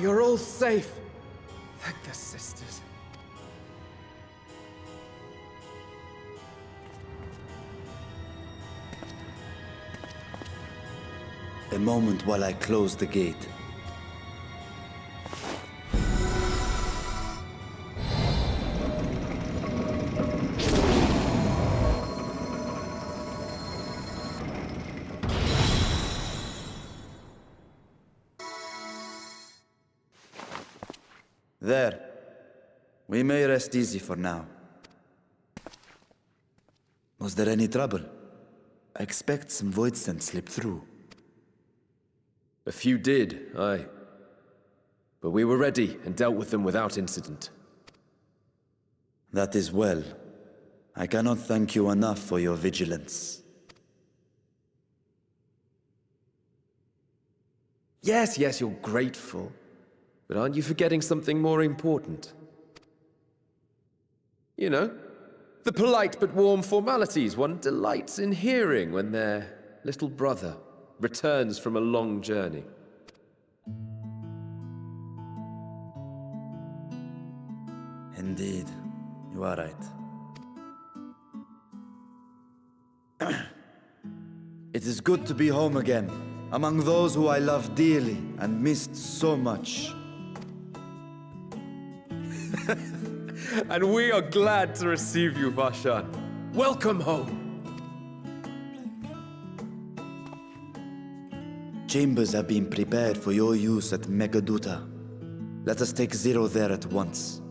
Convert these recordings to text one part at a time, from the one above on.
you're all safe. Thank the sisters. A moment while I close the gate. There. We may rest easy for now. Was there any trouble? I expect some void scent slipped through. A few did, aye. But we were ready and dealt with them without incident. That is well. I cannot thank you enough for your vigilance. Yes, you're grateful. But aren't you forgetting something more important? You know, the polite but warm formalities one delights in hearing when their little brother returns from a long journey. Indeed, you are right. It is good to be home again, among those who I love dearly and missed so much. And we are glad to receive you, Vashan. Welcome home. Chambers have been prepared for your use at Megaduta. Let us take Zero there at once.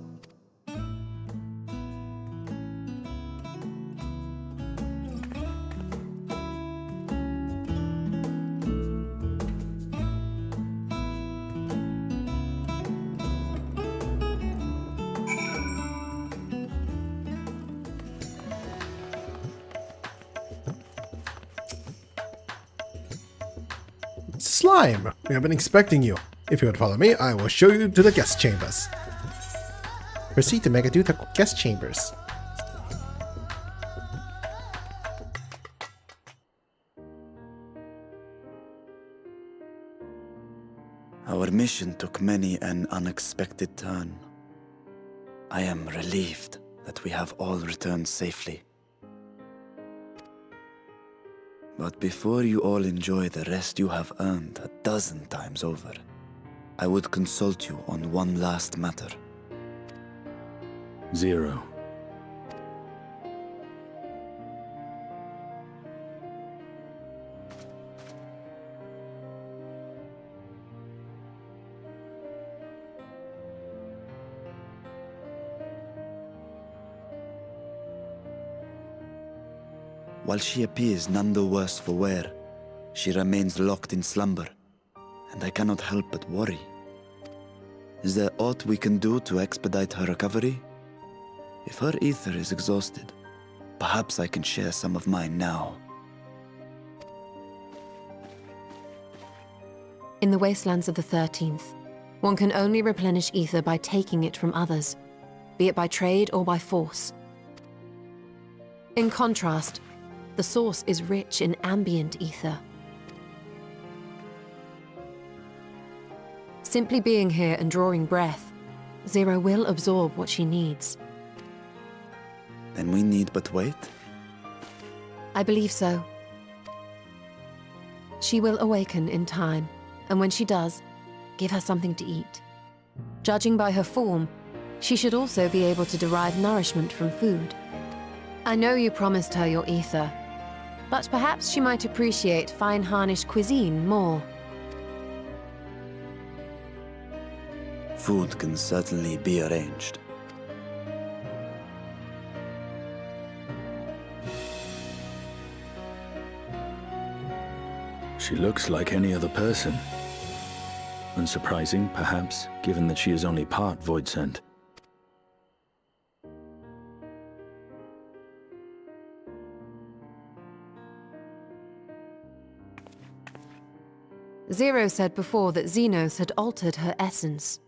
Slime! We have been expecting you. If you would follow me, I will show you to the guest chambers. Proceed to Megaduta guest chambers. Our mission took many an unexpected turn. I am relieved that we have all returned safely. But before you all enjoy the rest you have earned 12 times over, I would consult you on one last matter. Zero. While she appears none the worse for wear, she remains locked in slumber, and I cannot help but worry. Is there aught we can do to expedite her recovery? If her ether is exhausted, perhaps I can share some of mine now. In the wastelands of the 13th, one can only replenish ether by taking it from others, be it by trade or by force. In contrast, the source is rich in ambient ether. Simply being here and drawing breath, Zero will absorb what she needs. Then we need but wait? I believe so. She will awaken in time, and when she does, give her something to eat. Judging by her form, she should also be able to derive nourishment from food. I know you promised her your ether, but perhaps she might appreciate fine Harnish cuisine more. Food can certainly be arranged. She looks like any other person. Unsurprising, perhaps, given that she is only part void scent. Zero said before that Xenos had altered her essence.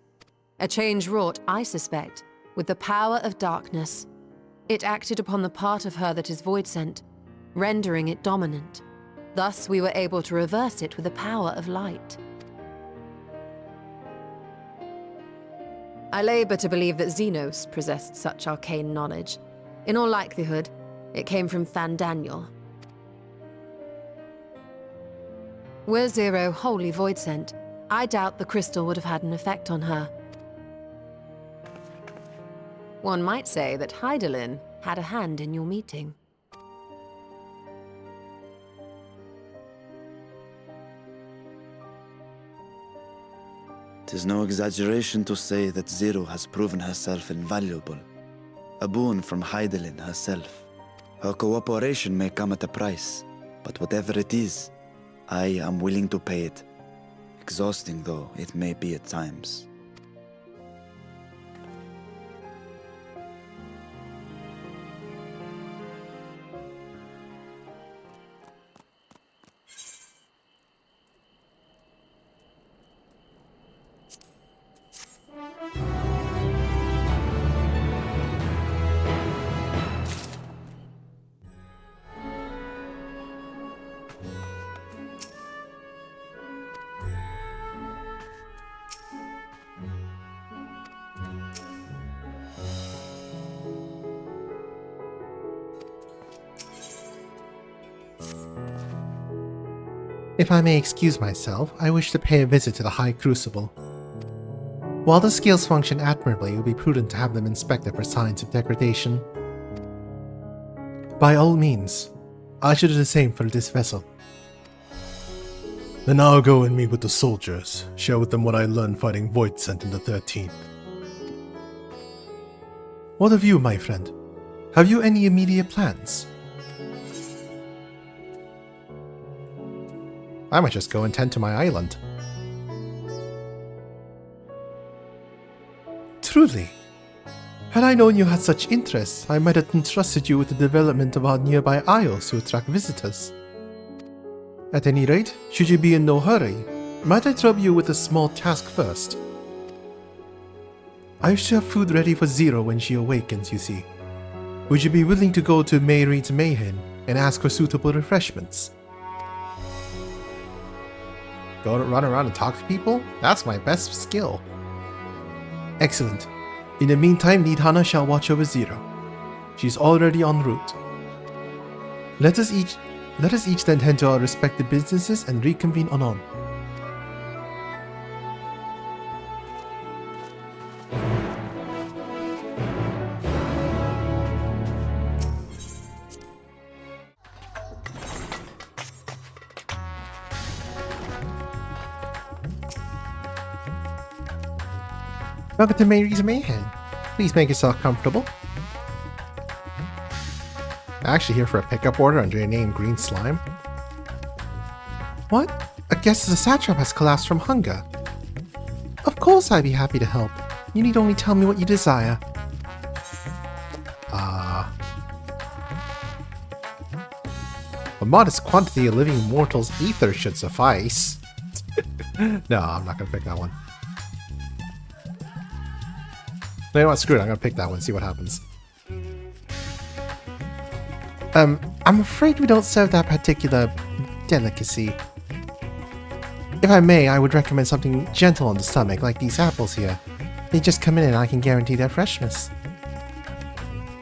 A change wrought, I suspect, with the power of darkness. It acted upon the part of her that is void scent, rendering it dominant. Thus we were able to reverse it with the power of light. I labor to believe that Xenos possessed such arcane knowledge. In all likelihood, it came from Fandaniel. Were Zero wholly void sent, I doubt the crystal would have had an effect on her. One might say that Hydaelyn had a hand in your meeting. Tis no exaggeration to say that Zero has proven herself invaluable. A boon from Hydaelyn herself. Her cooperation may come at a price, but whatever it is, I am willing to pay it. Exhausting though it may be at times. If I may excuse myself, I wish to pay a visit to the High Crucible. While the scales function admirably, it would be prudent to have them inspected for signs of degradation. By all means, I should do the same for this vessel. Then I'll go and meet with the soldiers, share with them what I learned fighting Voidsent in the 13th. What of you, my friend? Have you any immediate plans? I might just go and tend to my island. Truly. Had I known you had such interests, I might have entrusted you with the development of our nearby isles to attract visitors. At any rate, should you be in no hurry, might I trouble you with a small task first? I wish to have food ready for Zero when she awakens, you see. Would you be willing to go to Mayreed's Mayhem and ask for suitable refreshments? Go run around and talk to people? That's my best skill. Excellent. In the meantime, Nidhana shall watch over Zero. She's already en route. Let us each then tend to our respective businesses and reconvene anon. Welcome to Mary's Mayhem. Please make yourself comfortable. I'm actually here for a pickup order under your name, Green Slime. What? A guest of the satrap has collapsed from hunger. Of course I'd be happy to help. You need only tell me what you desire. A modest quantity of living mortal's ether should suffice. No, I'm not gonna pick that one. You know what, screw it, I'm gonna pick that one, see what happens. I'm afraid we don't serve that particular delicacy. If I may, I would recommend something gentle on the stomach, like these apples here. They just come in and I can guarantee their freshness.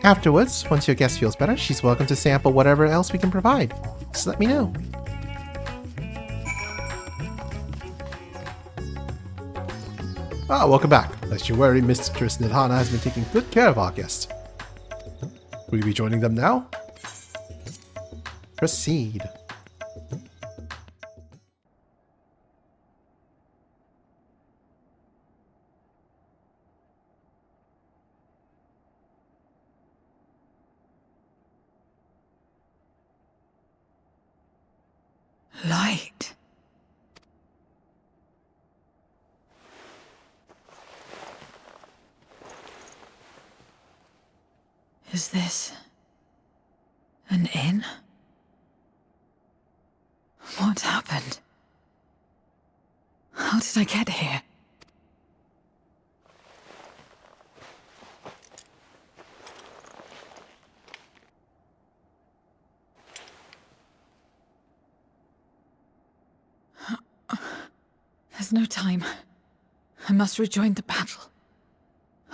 Afterwards, once your guest feels better, she's welcome to sample whatever else we can provide. Just let me know. Ah, welcome back. Lest you worry, Mistress Nidhana has been taking good care of our guest. Will you be joining them now? Proceed. Light. Is this an inn? What happened? How did I get here? There's no time. I must rejoin the battle.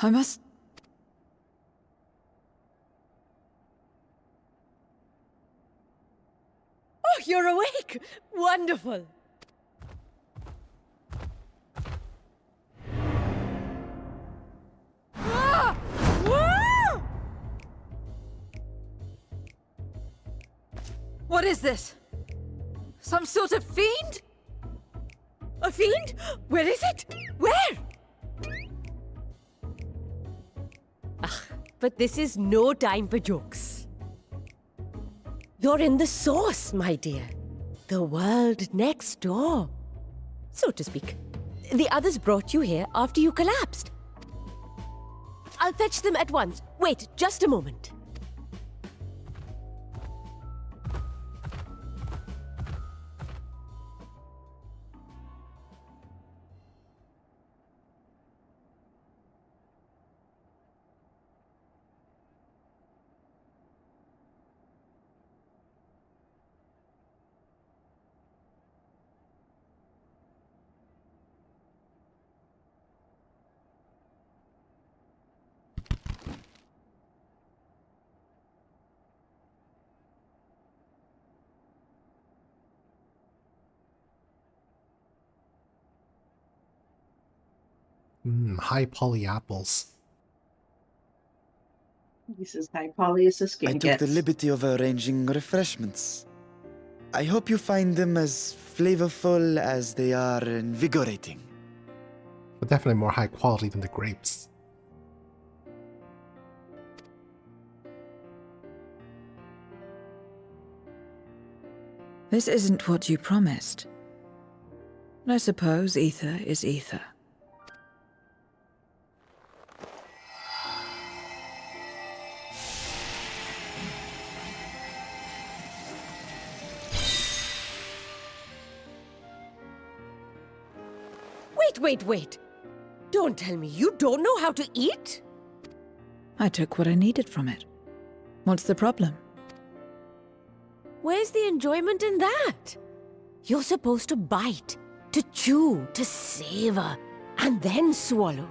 I must... Oh, you're awake! Wonderful! Ah! Ah! What is this? Some sort of fiend? A fiend? Where is it? Where? Ah, but this is no time for jokes. You're in the source, my dear. The world next door. So to speak. The others brought you here after you collapsed. I'll fetch them at once. Wait, just a moment. High poly apples. This is high poly as the I skin took gets. the liberty of arranging refreshments. I hope you find them as flavorful as they are invigorating. But definitely more high quality than the grapes. This isn't what you promised. I suppose ether is ether. Wait. Don't tell me you don't know how to eat? I took what I needed from it. What's the problem? Where's the enjoyment in that? You're supposed to bite, to chew, to savor, and then swallow.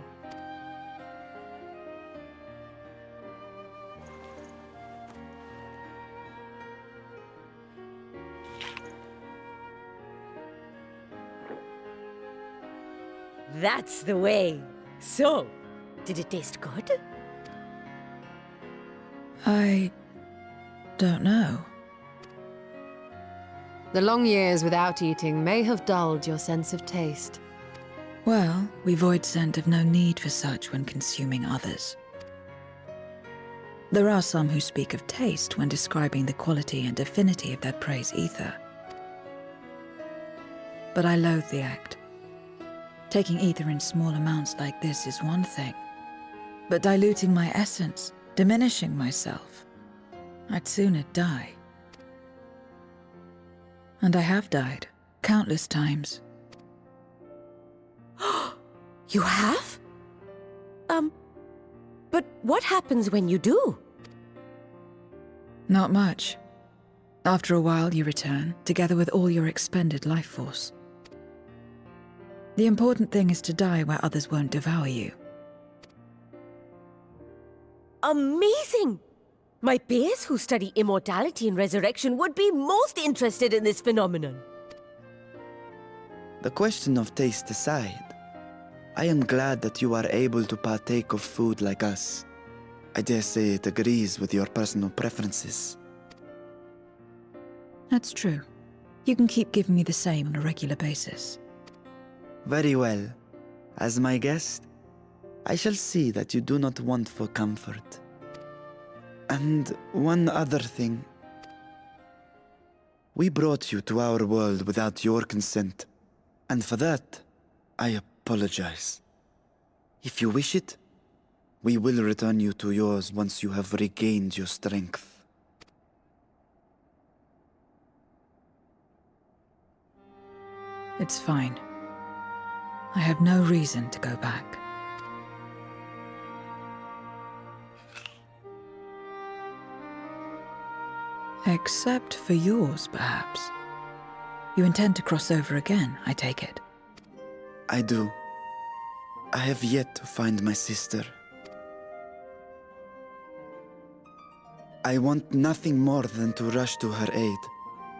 That's the way. So, did it taste good? I don't know. The long years without eating may have dulled your sense of taste. Well, we void scent have no need for such when consuming others. There are some who speak of taste when describing the quality and affinity of their prey's ether. But I loathe the act. Taking ether in small amounts like this is one thing, but diluting my essence, diminishing myself, I'd sooner die. And I have died, countless times. You have? But what happens when you do? Not much. After a while you return, together with all your expended life force. The important thing is to die where others won't devour you. Amazing! My peers who study immortality and resurrection would be most interested in this phenomenon. The question of taste aside, I am glad that you are able to partake of food like us. I dare say it agrees with your personal preferences. That's true. You can keep giving me the same on a regular basis. Very well. As my guest, I shall see that you do not want for comfort. And one other thing. We brought you to our world without your consent, and for that, I apologize. If you wish it, we will return you to yours once you have regained your strength. It's fine. I have no reason to go back. Except for yours, perhaps. You intend to cross over again, I take it. I do. I have yet to find my sister, I want nothing more than to rush to her aid,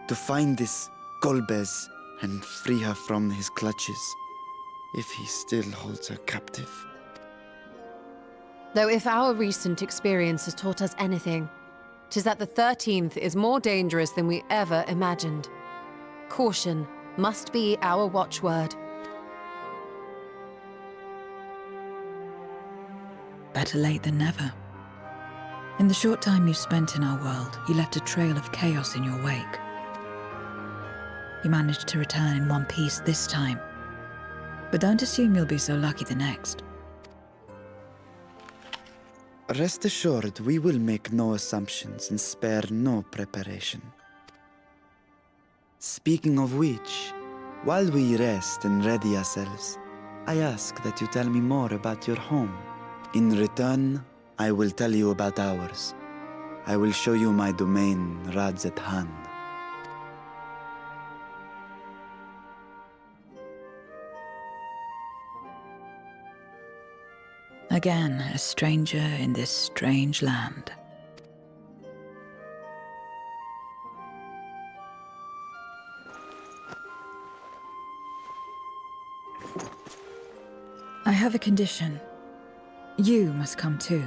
to find this Golbez and free her from his clutches, if he still holds her captive. Though if our recent experience has taught us anything, 'tis that the 13th is more dangerous than we ever imagined. Caution must be our watchword. Better late than never. In the short time you spent in our world, you left a trail of chaos in your wake. You managed to return in one piece this time, but don't assume you'll be so lucky the next. Rest assured, we will make no assumptions and spare no preparation. Speaking of which, while we rest and ready ourselves, I ask that you tell me more about your home. In return, I will tell you about ours. I will show you my domain, Rads at hand. Again, a stranger in this strange land. I have a condition. You must come too.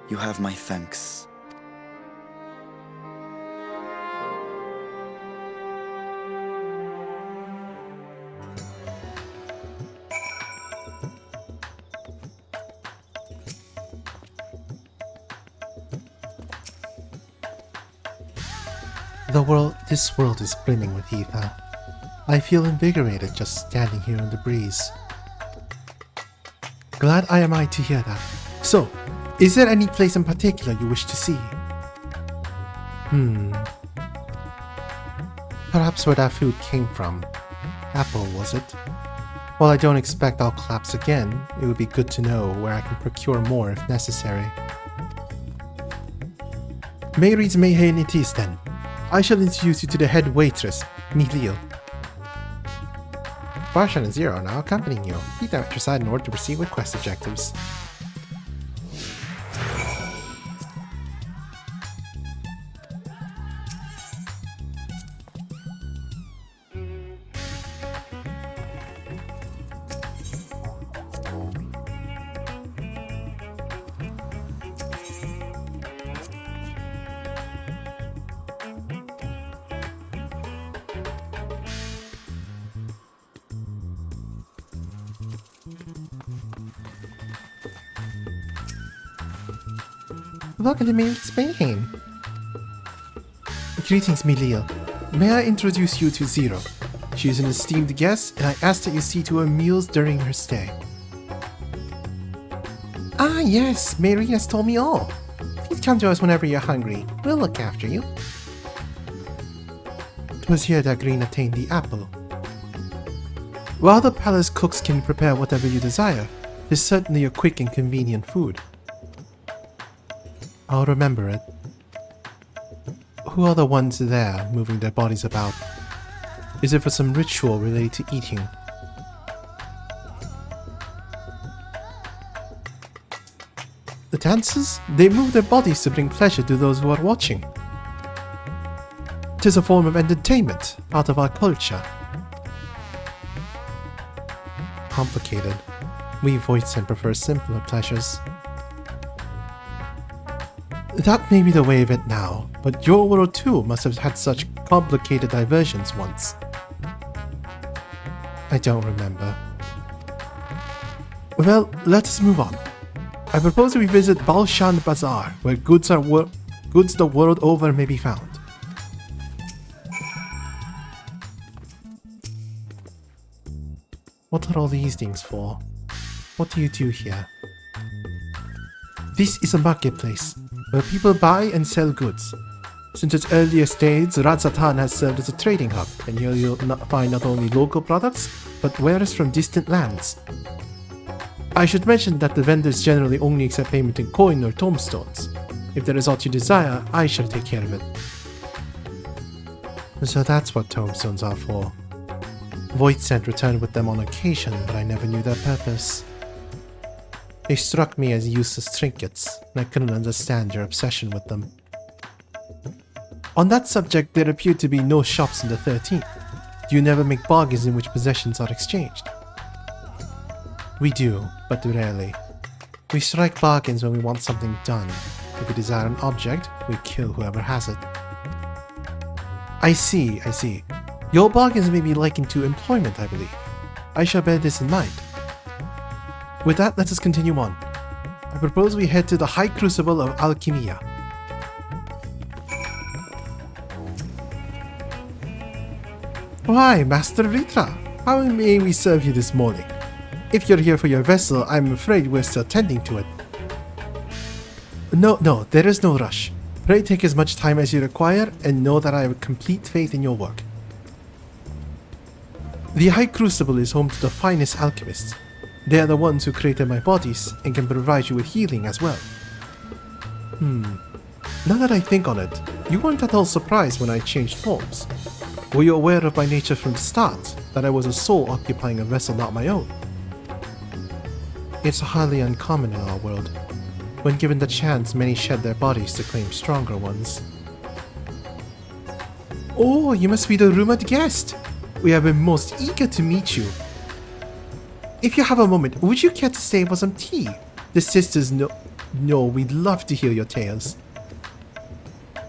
You have my thanks. This world is brimming with ether. I feel invigorated just standing here in the breeze. Glad I am to hear that. So, is there any place in particular you wish to see? Perhaps where that food came from. Apple, was it? While I don't expect I'll collapse again, it would be good to know where I can procure more if necessary. Mary's Mayhain it is then. I shall introduce you to the head waitress, Milio. Barshan and Zero are now accompanying you. Keep them at your side in order to proceed with quest objectives. Welcome to Mary's Mayhain. Greetings, Milio. May I introduce you to Zero? She is an esteemed guest, and I ask that you see to her meals during her stay. Ah, yes, Mary has told me all. Please come to us whenever you're hungry. We'll look after you. It was here that Green attained the apple. While the palace cooks can prepare whatever you desire, it is certainly a quick and convenient food. I'll remember it. Who are the ones there moving their bodies about? Is it for some ritual related to eating? The dancers? They move their bodies to bring pleasure to those who are watching. It is a form of entertainment, part of our culture. Complicated. We Voidsent prefer simpler pleasures. That may be the way of it now, but your world too must have had such complicated diversions once. I don't remember. Well, let us move on. I propose we visit Balshan Bazaar, where goods the world over may be found. What are all these things for? What do you do here? This is a marketplace, where people buy and sell goods. Since its earliest days, Radzatan has served as a trading hub, and here you'll find not only local products, but wares from distant lands. I should mention that the vendors generally only accept payment in coin or tombstones. If there is aught you desire, I shall take care of it. So that's what tombstones are for. Voidsent returned with them on occasion, but I never knew their purpose. They struck me as useless trinkets, and I couldn't understand your obsession with them. On that subject, there appear to be no shops in the 13th. Do you never make bargains in which possessions are exchanged? We do, but rarely. We strike bargains when we want something done. If we desire an object, we kill whoever has it. I see. Your bargains may be likened to employment, I believe. I shall bear this in mind. With that, let us continue on. I propose we head to the High Crucible of Alchemia. Why, Master Ritra? How may we serve you this morning? If you're here for your vessel, I'm afraid we're still tending to it. No, there is no rush. Pray take as much time as you require, and know that I have complete faith in your work. The High Crucible is home to the finest alchemists. They are the ones who created my bodies, and can provide you with healing as well. Now that I think on it, you weren't at all surprised when I changed forms. Were you aware of my nature from the start, that I was a soul occupying a vessel not my own? It's highly uncommon in our world. When given the chance, many shed their bodies to claim stronger ones. Oh, you must be the rumored guest. We have been most eager to meet you. If you have a moment, would you care to stay for some tea? The sisters know we'd love to hear your tales.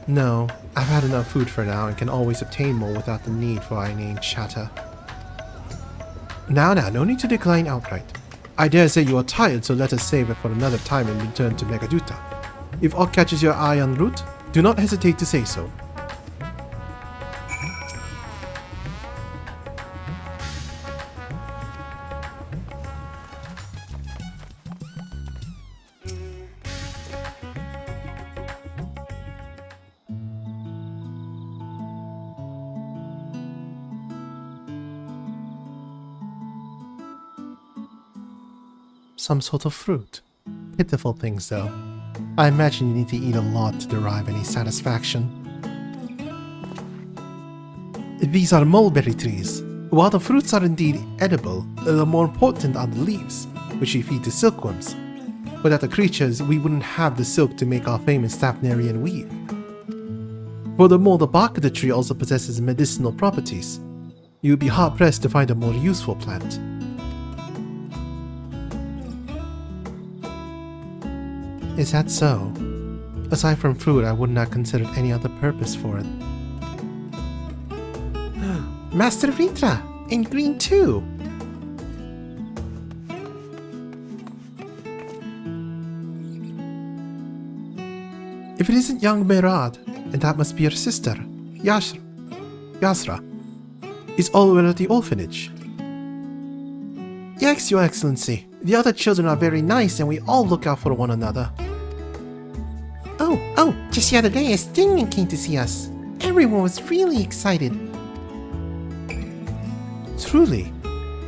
No, I've had enough food for now and can always obtain more without the need for inane chatter. Now, no need to decline outright. I dare say you are tired, so let us save it for another time and return to Megaduta. If aught catches your eye en route, do not hesitate to say so. Some sort of fruit. Pitiful things, though. I imagine you need to eat a lot to derive any satisfaction. These are mulberry trees. While the fruits are indeed edible, the more important are the leaves, which we feed to silkworms. Without the creatures, we wouldn't have the silk to make our famous Staphnarian weave. Furthermore, the bark of the tree also possesses medicinal properties. You would be hard-pressed to find a more useful plant. Is that so? Aside from fruit, I would not consider any other purpose for it. Master Ritra! In green too! If it isn't young Merad, and that must be your sister, Yasra, is already at the orphanage. Yes, Your Excellency. The other children are very nice and we all look out for one another. Oh, just the other day Estinian came to see us. Everyone was really excited. Truly,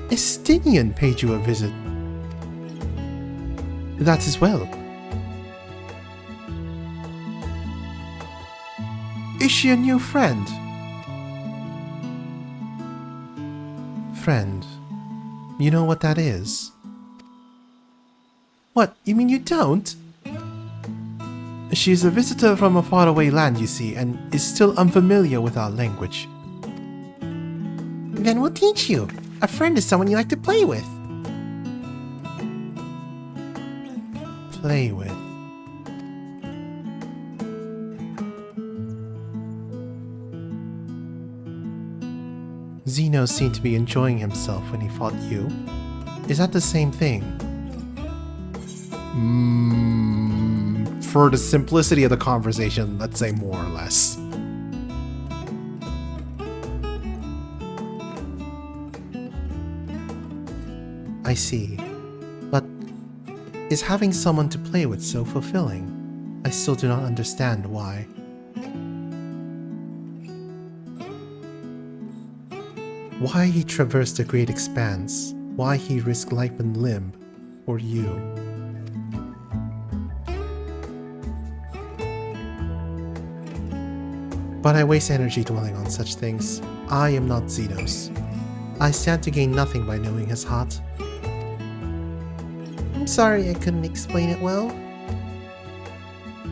Estinian paid you a visit. That as well. Is she a new friend? Friend. You know what that is? What, you mean you don't? She's a visitor from a faraway land, you see, and is still unfamiliar with our language. Then we'll teach you. A friend is someone you like to play with. Play with. Zeno seemed to be enjoying himself when he fought you. Is that the same thing? For the simplicity of the conversation, let's say more or less. I see. But is having someone to play with so fulfilling? I still do not understand why. Why he traversed the great expanse, why he risked life and limb for you. But I waste energy dwelling on such things. I am not Xenos. I stand to gain nothing by knowing his heart. I'm sorry I couldn't explain it well.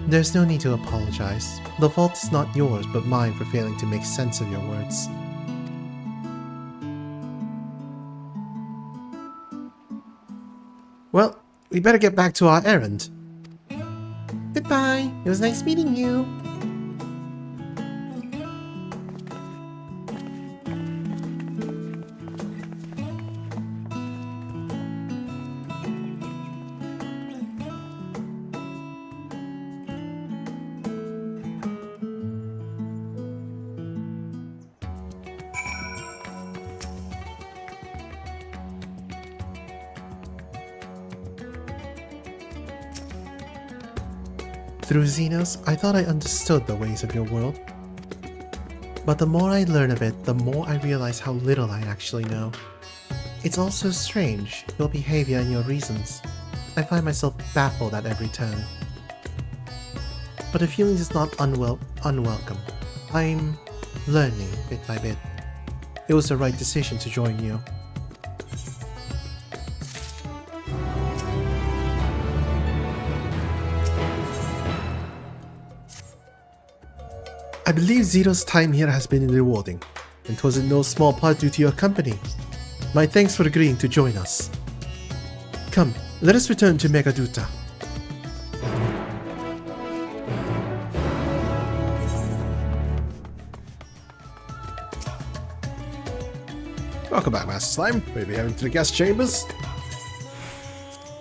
There's no need to apologize. The fault is not yours, but mine for failing to make sense of your words. Well, we better get back to our errand. Goodbye. It was nice meeting you. Through Xenos, I thought I understood the ways of your world. But the more I learn of it, the more I realize how little I actually know. It's all so strange, your behavior and your reasons. I find myself baffled at every turn. But the feeling is not unwelcome. I'm learning bit by bit. It was the right decision to join you. I believe Zero's time here has been rewarding, and 'twas in no small part due to your company. My thanks for agreeing to join us. Come, let us return to Megaduta. Welcome back, Master Slime. We'll be heading to the guest chambers.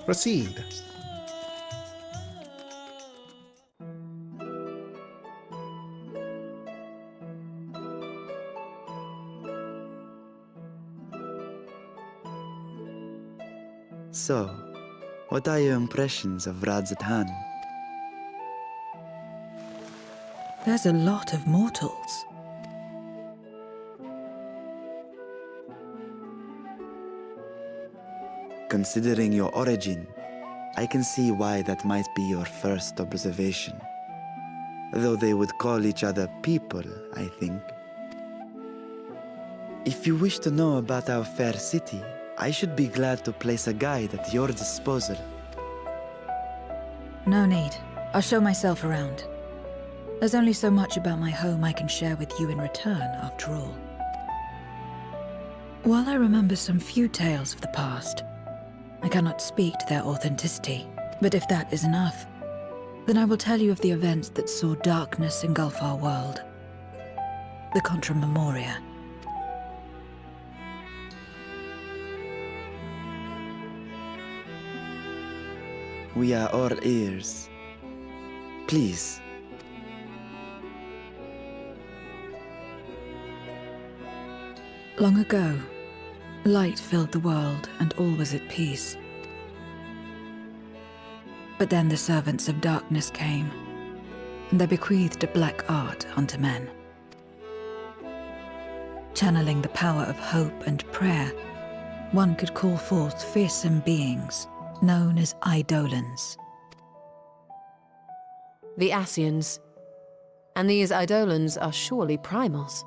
Proceed. So, what are your impressions of Radzatan? There's a lot of mortals. Considering your origin, I can see why that might be your first observation. Though they would call each other people, I think. If you wish to know about our fair city, I should be glad to place a guide at your disposal. No need. I'll show myself around. There's only so much about my home I can share with you in return, after all. While I remember some few tales of the past, I cannot speak to their authenticity. But if that is enough, then I will tell you of the events that saw darkness engulf our world. The Contra Memoria. We are all ears. Please. Long ago, light filled the world and all was at peace. But then the servants of darkness came, and they bequeathed a black art unto men. Channeling the power of hope and prayer, one could call forth fearsome beings known as Eidolons. The Ascians. And these Eidolons are surely primals.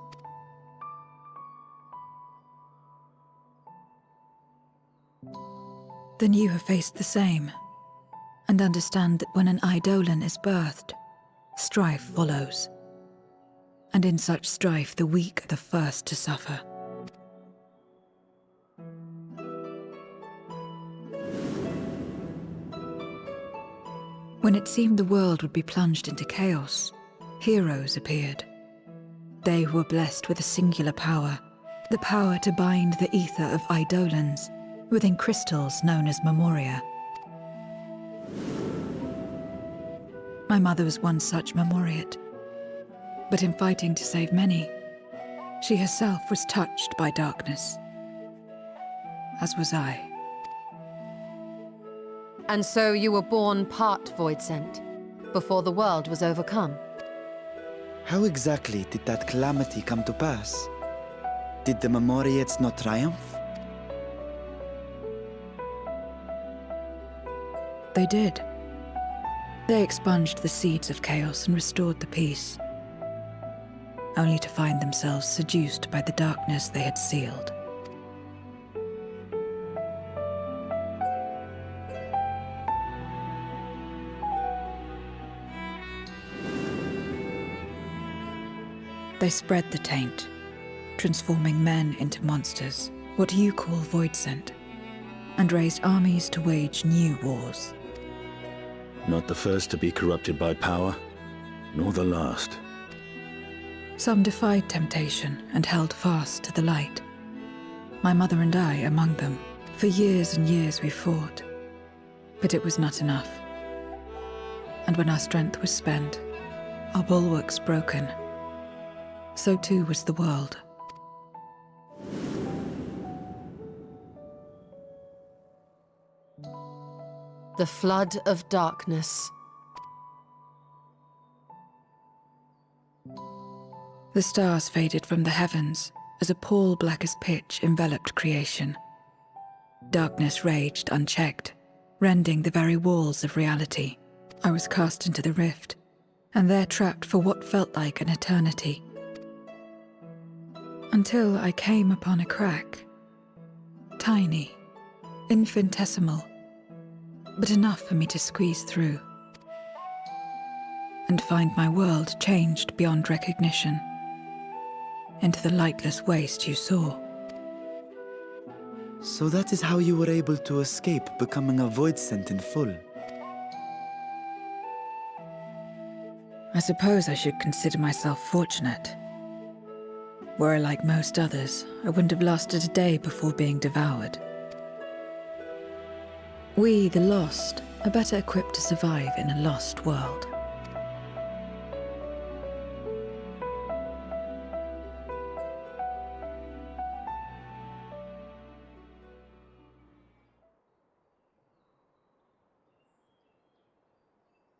Then you have faced the same, and understand that when an Eidolon is birthed, strife follows. And in such strife, the weak are the first to suffer. When it seemed the world would be plunged into chaos, heroes appeared. They who were blessed with a singular power, the power to bind the ether of Eidolons within crystals known as Memoria. My mother was one such Memoriate, but in fighting to save many, she herself was touched by darkness, as was I. And so you were born part Void Sent, before the world was overcome. How exactly did that calamity come to pass? Did the Memoriates not triumph? They did. They expunged the seeds of chaos and restored the peace, only to find themselves seduced by the darkness they had sealed. They spread the taint, transforming men into monsters, what you call void sent, and raised armies to wage new wars. Not the first to be corrupted by power, nor the last. Some defied temptation and held fast to the light. My mother and I among them. For years and years we fought, but it was not enough. And when our strength was spent, our bulwarks broken, so too was the world. The flood of darkness. The stars faded from the heavens as a pall black as pitch enveloped creation. Darkness raged unchecked, rending the very walls of reality. I was cast into the rift, and there trapped for what felt like an eternity. Until I came upon a crack. Tiny, infinitesimal, but enough for me to squeeze through. And find my world changed beyond recognition, into the lightless waste you saw. So that is how you were able to escape becoming a void sent in full. I suppose I should consider myself fortunate. Were I like most others, I wouldn't have lasted a day before being devoured. We, the lost, are better equipped to survive in a lost world.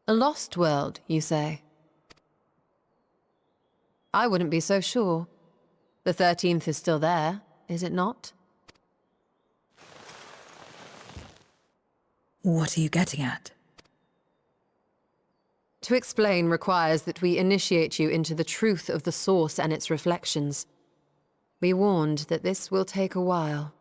A lost world, you say? I wouldn't be so sure. The 13th is still there, is it not? What are you getting at? To explain requires that we initiate you into the truth of the source and its reflections. Be warned that this will take a while.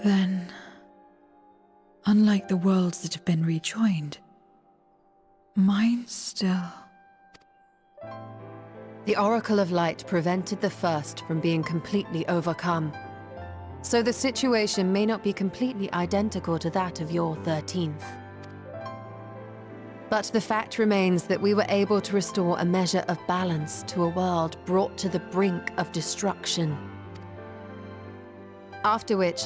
Then, unlike the worlds that have been rejoined, mine still... The Oracle of Light prevented the first from being completely overcome. So the situation may not be completely identical to that of your 13th. But the fact remains that we were able to restore a measure of balance to a world brought to the brink of destruction. After which,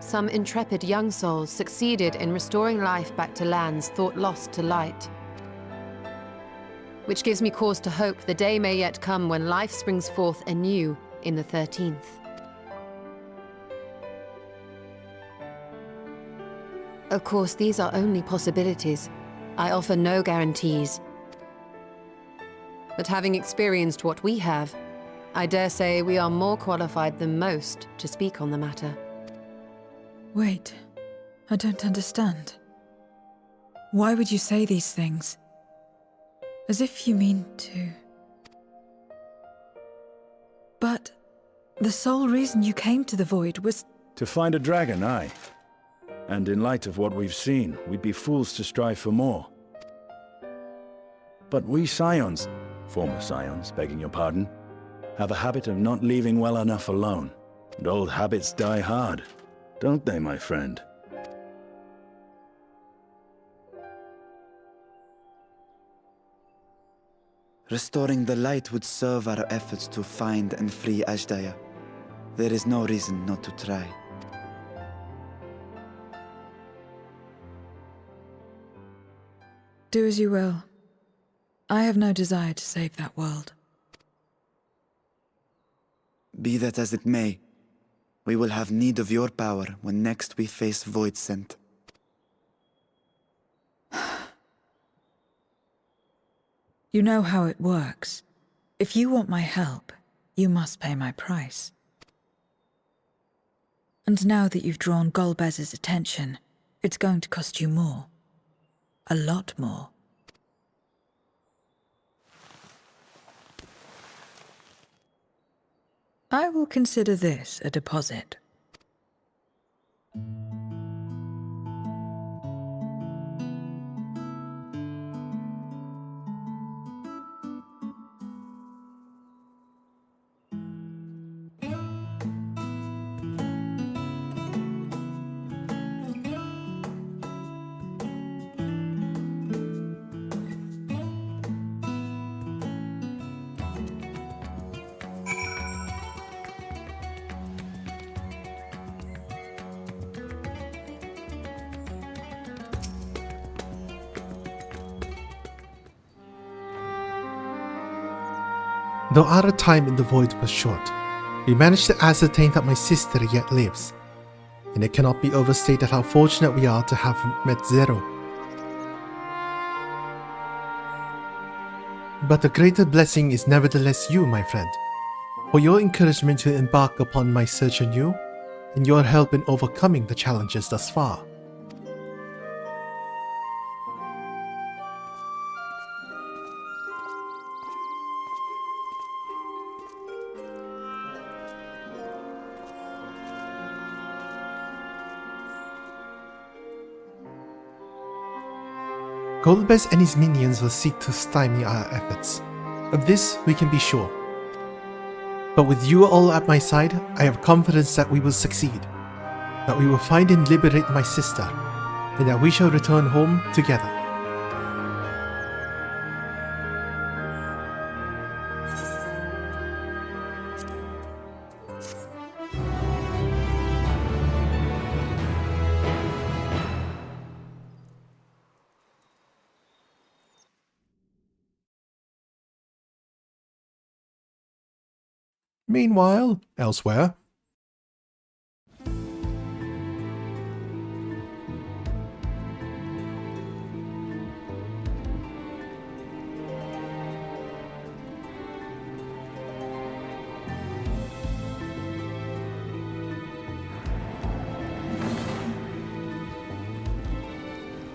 some intrepid young souls succeeded in restoring life back to lands thought lost to light. Which gives me cause to hope the day may yet come when life springs forth anew in the 13th. Of course, these are only possibilities. I offer no guarantees. But having experienced what we have, I dare say we are more qualified than most to speak on the matter. Wait, I don't understand. Why would you say these things? As if you mean to... But the sole reason you came to the Void was... To find a dragon, aye. And in light of what we've seen, we'd be fools to strive for more. But we Scions, former Scions, begging your pardon, have a habit of not leaving well enough alone. And old habits die hard, don't they, my friend? Restoring the light would serve our efforts to find and free Ashdaya. There is no reason not to try. Do as you will. I have no desire to save that world. Be that as it may, we will have need of your power when next we face Void Sent. You know how it works. If you want my help, you must pay my price. And now that you've drawn Golbez's attention, it's going to cost you more. A lot more. I will consider this a deposit. Though our time in the void was short, we managed to ascertain that my sister yet lives, and it cannot be overstated how fortunate we are to have met Zero. But the greater blessing is nevertheless you, my friend, for your encouragement to embark upon my search anew, and your help in overcoming the challenges thus far. Golbez and his minions will seek to stymie our efforts. Of this we can be sure. But with you all at my side, I have confidence that we will succeed, that we will find and liberate my sister, and that we shall return home together. Meanwhile, elsewhere.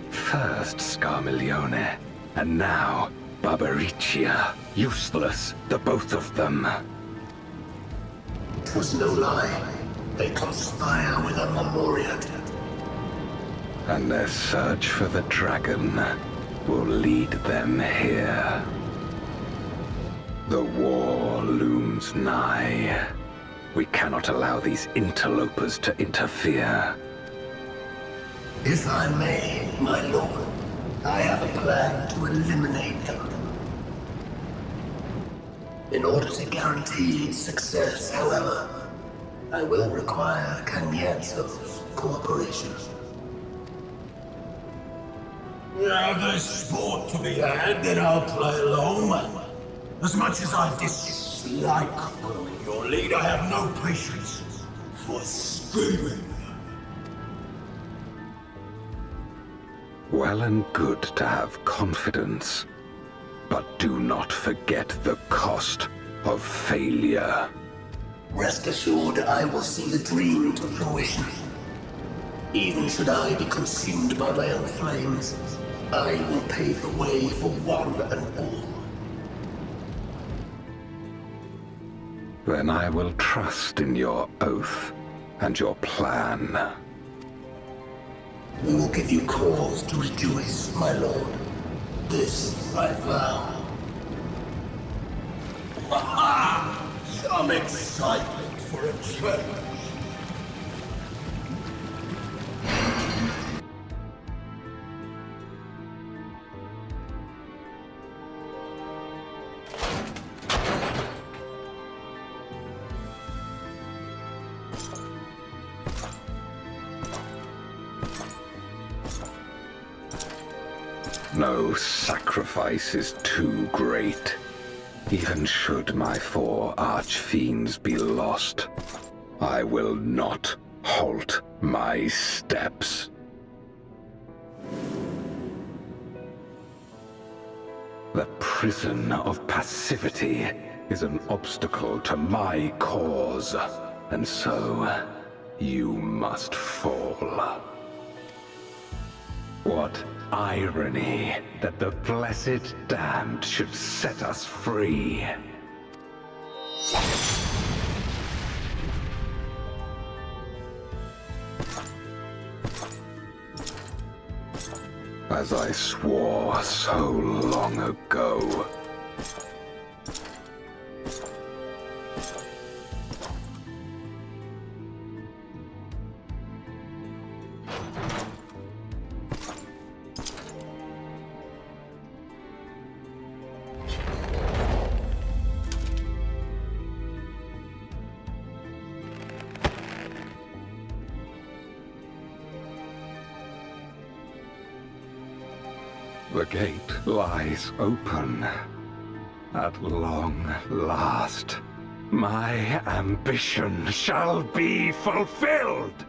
First Scarmiglione, and now Barbariccia. Useless, the both of them. 'Twas no lie. They conspire with a Memoriat. And their search for the dragon will lead them here. The war looms nigh. We cannot allow these interlopers to interfere. If I may, my lord, I have a plan to eliminate them. In order to guarantee success, however, I will require Cagnazzo's cooperation. Now there's sport to be had, then I'll play along. As much as I dislike following your lead, I have no patience for scheming. Well and good to have confidence, but do not forget the cost of failure. Rest assured, I will see the dream to fruition. Even should I be consumed by my own flames, I will pave the way for one and all. Then I will trust in your oath and your plan. We will give you cause to rejoice, my lord. This I vow. Some excitement for a change. No sacrifice is too great. Even should my four Archfiends be lost, I will not halt my steps. The prison of passivity is an obstacle to my cause, and so you must fall. What irony that the blessed damned should set us free. As I swore so long ago. The gate lies open. At long last, my ambition shall be fulfilled!